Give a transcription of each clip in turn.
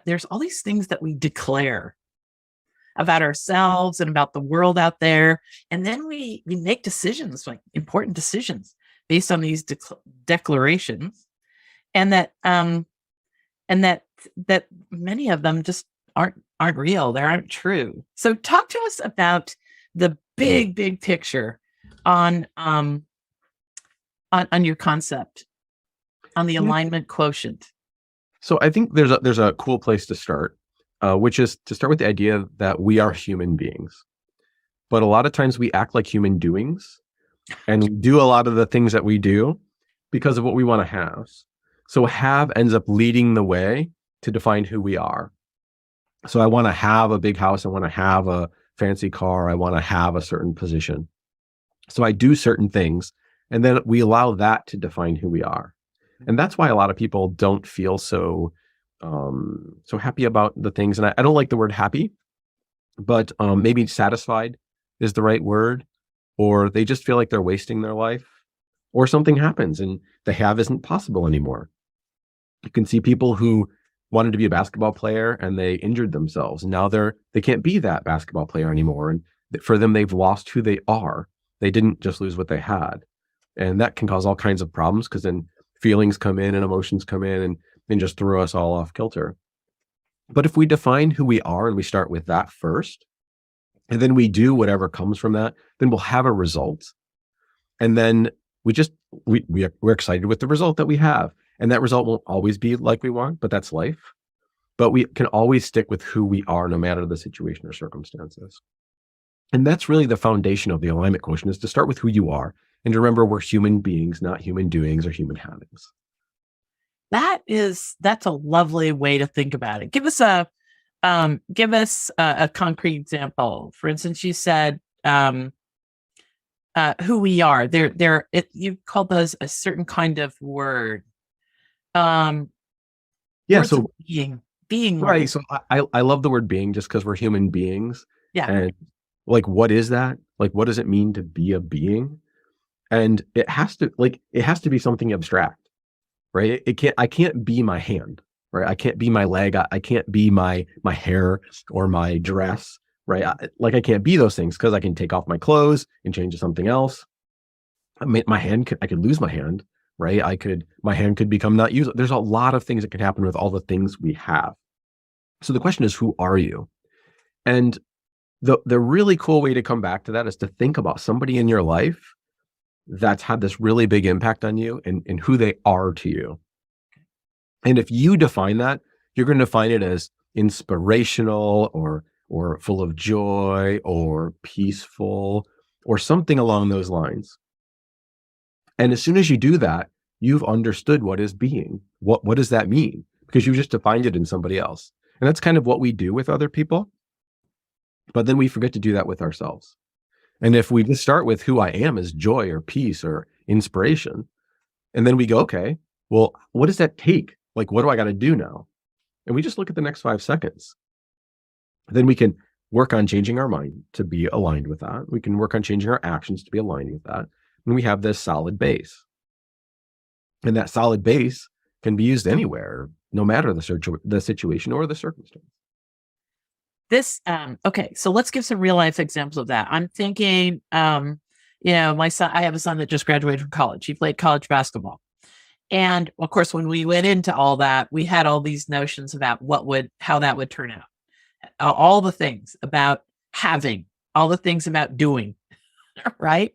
there's all these things that we declare about ourselves and about the world out there. And then we make decisions, like important decisions based on these declarations. And that many of them just aren't real. They aren't true. So talk to us about the big picture on your concept, on the alignment quotient. So I think there's a cool place to start, which is to start with the idea that we are human beings. But a lot of times we act like human doings, and we do a lot of the things that we do because of what we want to have. So have ends up leading the way to define who we are. So I want to have a big house. I want to have a fancy car. I want to have a certain position. So I do certain things, and then we allow that to define who we are. And that's why a lot of people don't feel so happy about the things. And I don't like the word happy, but maybe satisfied is the right word, or they just feel like they're wasting their life, or something happens and the have isn't possible anymore. You can see people who wanted to be a basketball player and they injured themselves. And now they can't be that basketball player anymore. And for them, they've lost who they are. They didn't just lose what they had. And that can cause all kinds of problems, because then feelings come in and emotions come in and just throw us all off kilter. But if we define who we are and we start with that first, and then we do whatever comes from that, then we'll have a result. And then we're excited with the result that we have. And that result won't always be like we want, but that's life. But we can always stick with who we are, no matter the situation or circumstances. And that's really the foundation of the alignment quotient, is to start with who you are and to remember we're human beings, not human doings or human havings. That's a lovely way to think about it. Give us a concrete example. For instance, you said who we are. You call those a certain kind of word. So being right. word. So I love the word being, just because we're human beings. Yeah. And like, what is that? Like, what does it mean to be a being? And it has to be something abstract, right? I can't be my hand, right? I can't be my leg. I can't be my hair or my dress, right? I can't be those things, because I can take off my clothes and change to something else. I could lose my hand, right? My hand could become not usable. There's a lot of things that could happen with all the things we have. So the question is, who are you? And the really cool way to come back to that is to think about somebody in your life that's had this really big impact on you and who they are to you. And if you define that, you're going to define it as inspirational or full of joy or peaceful or something along those lines. And as soon as you do that, you've understood what is being. What does that mean? Because you just defined it in somebody else. And that's kind of what we do with other people. But then we forget to do that with ourselves. And if we just start with who I am as joy or peace or inspiration, and then we go, okay, well, what does that take? Like, what do I got to do now? And we just look at the next 5 seconds. Then we can work on changing our mind to be aligned with that. We can work on changing our actions to be aligned with that. And we have this solid base. And that solid base can be used anywhere, no matter the situation or the circumstance. Okay, so let's give some real life examples of that. I'm thinking, my son, I have a son that just graduated from college. He played college basketball. And of course, when we went into all that, we had all these notions about how that would turn out. All the things about having, all the things about doing, right?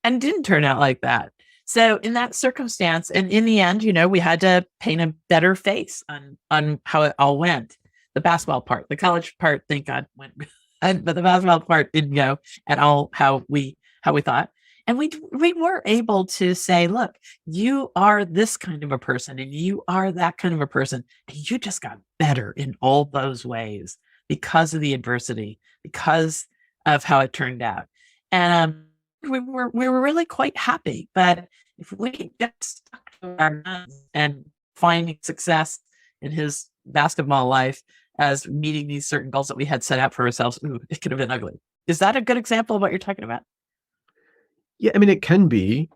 And it didn't turn out like that. So in that circumstance, and in the end, we had to paint a better face on how it all went. The basketball part, the college part, thank God went, but the basketball part didn't go at all how we thought. And we were able to say, look, you are this kind of a person and you are that kind of a person. And you just got better in all those ways because of the adversity, because of how it turned out. And we were really quite happy. But if we just stuck to our guns and finding success in his basketball life as meeting these certain goals that we had set out for ourselves, it could have been ugly. Is that a good example of what you're talking about? Yeah, I mean, it can be.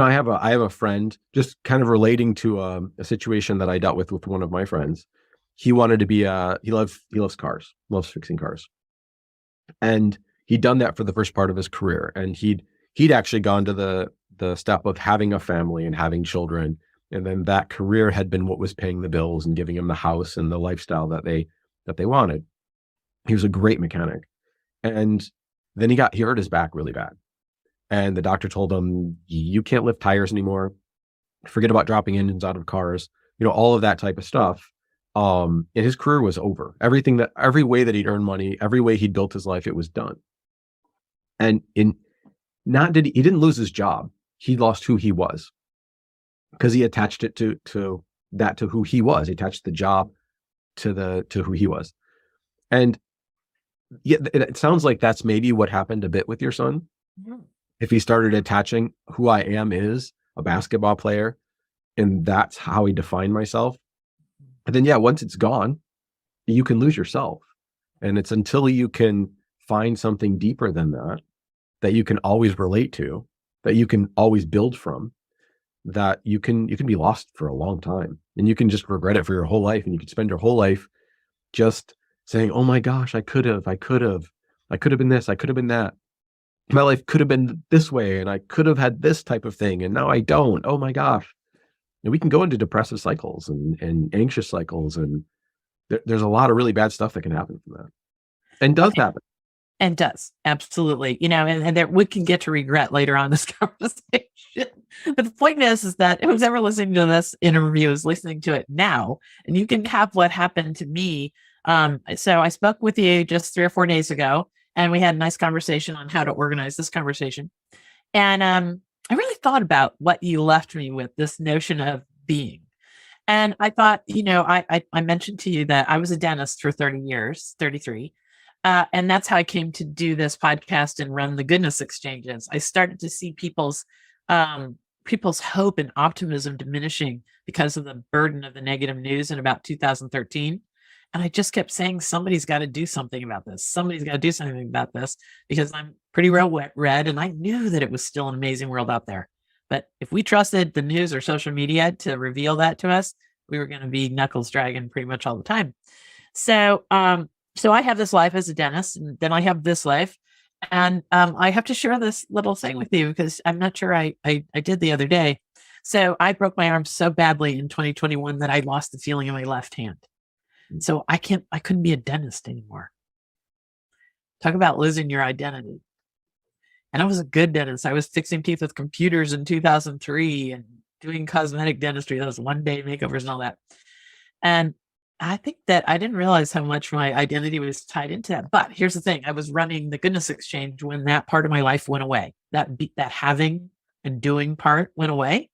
I have a friend, just kind of relating to a situation that I dealt with one of my friends. He wanted to be he loves cars, loves fixing cars. And he'd done that for the first part of his career. And he'd actually gone to the step of having a family and having children. And then that career had been what was paying the bills and giving him the house and the lifestyle that they wanted. He was a great mechanic. And then he hurt his back really bad. And the doctor told him, you can't lift tires anymore. Forget about dropping engines out of cars, all of that type of stuff. And his career was over. Every way that he'd earned money, every way he'd built his life, it was done. And he didn't lose his job. He lost who he was because he attached it to who he was. He attached the job to who he was. And yeah, it sounds like that's maybe what happened a bit with your son. Mhm. If he started attaching who I am is a basketball player, and that's how he defined myself. And then, yeah, once it's gone, you can lose yourself. And it's until you can find something deeper than that you can always relate to, that you can always build from, that you can be lost for a long time. And you can just regret it for your whole life. And you can spend your whole life just saying, oh my gosh, I could have been this, I could have been that. My life could have been this way, and I could have had this type of thing, and now I don't. Oh my gosh. And we can go into depressive cycles and anxious cycles, and there's a lot of really bad stuff that can happen from that, and does Okay. happen. And does. Absolutely. And there, we can get to regret later on this conversation. But the point is that who's ever listening to this interview is listening to it now, and you can have what happened to me. So I spoke with you just 3 or 4 days ago, and we had a nice conversation on how to organize this conversation. And I really thought about what you left me with, this notion of being. And I thought, I mentioned to you that I was a dentist for 30 years, 33. And that's how I came to do this podcast and run the goodness exchanges. I started to see people's hope and optimism diminishing because of the burden of the negative news in about 2013. And I just kept saying, somebody's got to do something about this. Somebody's got to do something about this because I'm pretty well read. And I knew that it was still an amazing world out there. But if we trusted the news or social media to reveal that to us, we were going to be knuckles dragging pretty much all the time. So I have this life as a dentist, and then I have this life. And I have to share this little thing with you because I'm not sure I did the other day. So I broke my arm so badly in 2021 that I lost the feeling in my left hand. So I couldn't be a dentist anymore. Talk about losing your identity. And I was a good dentist. I was fixing teeth with computers in 2003 and doing cosmetic dentistry, those 1-day makeovers and all that. And I think that I didn't realize how much my identity was tied into that. But here's the thing. I was running the goodness exchange when that part of my life went away. That having and doing part went away.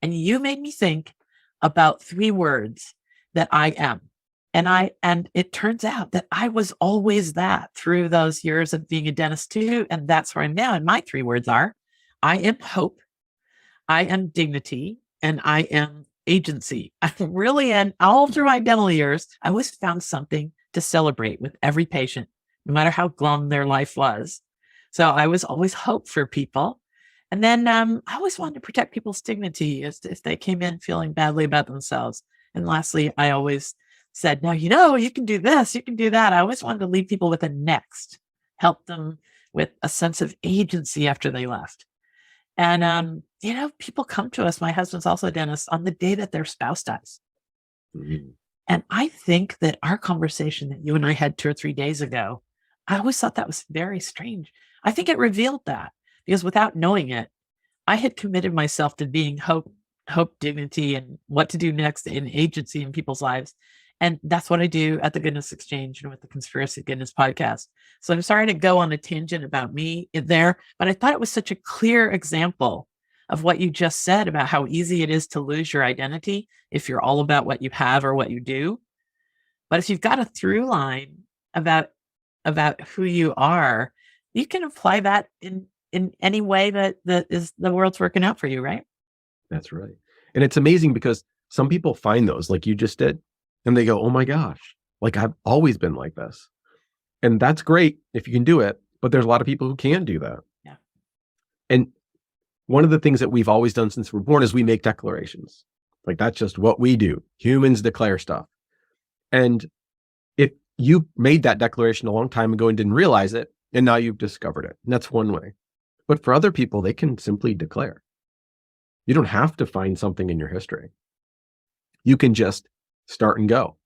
And you made me think about 3 words that I am. And it turns out that I was always that through those years of being a dentist too. And that's where I'm now. And my 3 words are, I am hope, I am dignity, and I am agency. I really am. All through my dental years, I always found something to celebrate with every patient, no matter how glum their life was. So I was always hope for people. And then I always wanted to protect people's dignity if they came in feeling badly about themselves. And lastly, I always said, now, you can do this, you can do that. I always wanted to leave people with a next, help them with a sense of agency after they left. And, people come to us. My husband's also a dentist on the day that their spouse dies. Mhm. And I think that our conversation that you and I had 2 or 3 days ago, I always thought that was very strange. I think it revealed that because without knowing it, I had committed myself to being hope, dignity, and what to do next in agency in people's lives. And that's what I do at the Goodness Exchange and with the Conspiracy Goodness podcast. So I'm sorry to go on a tangent about me there, but I thought it was such a clear example of what you just said about how easy it is to lose your identity if you're all about what you have or what you do. But if you've got a through line about who you are, you can apply that in any way that is the world's working out for you, right? That's right. And it's amazing because some people find those like you just did, and they go, oh my gosh, like I've always been like this. And that's great if you can do it, but there's a lot of people who can't do that. Yeah. And one of the things that we've always done since we're born is we make declarations. Like that's just what we do. Humans declare stuff. And if you made that declaration a long time ago and didn't realize it, and now you've discovered it, and that's one way. But for other people, they can simply declare. You don't have to find something in your history. You can just start and go.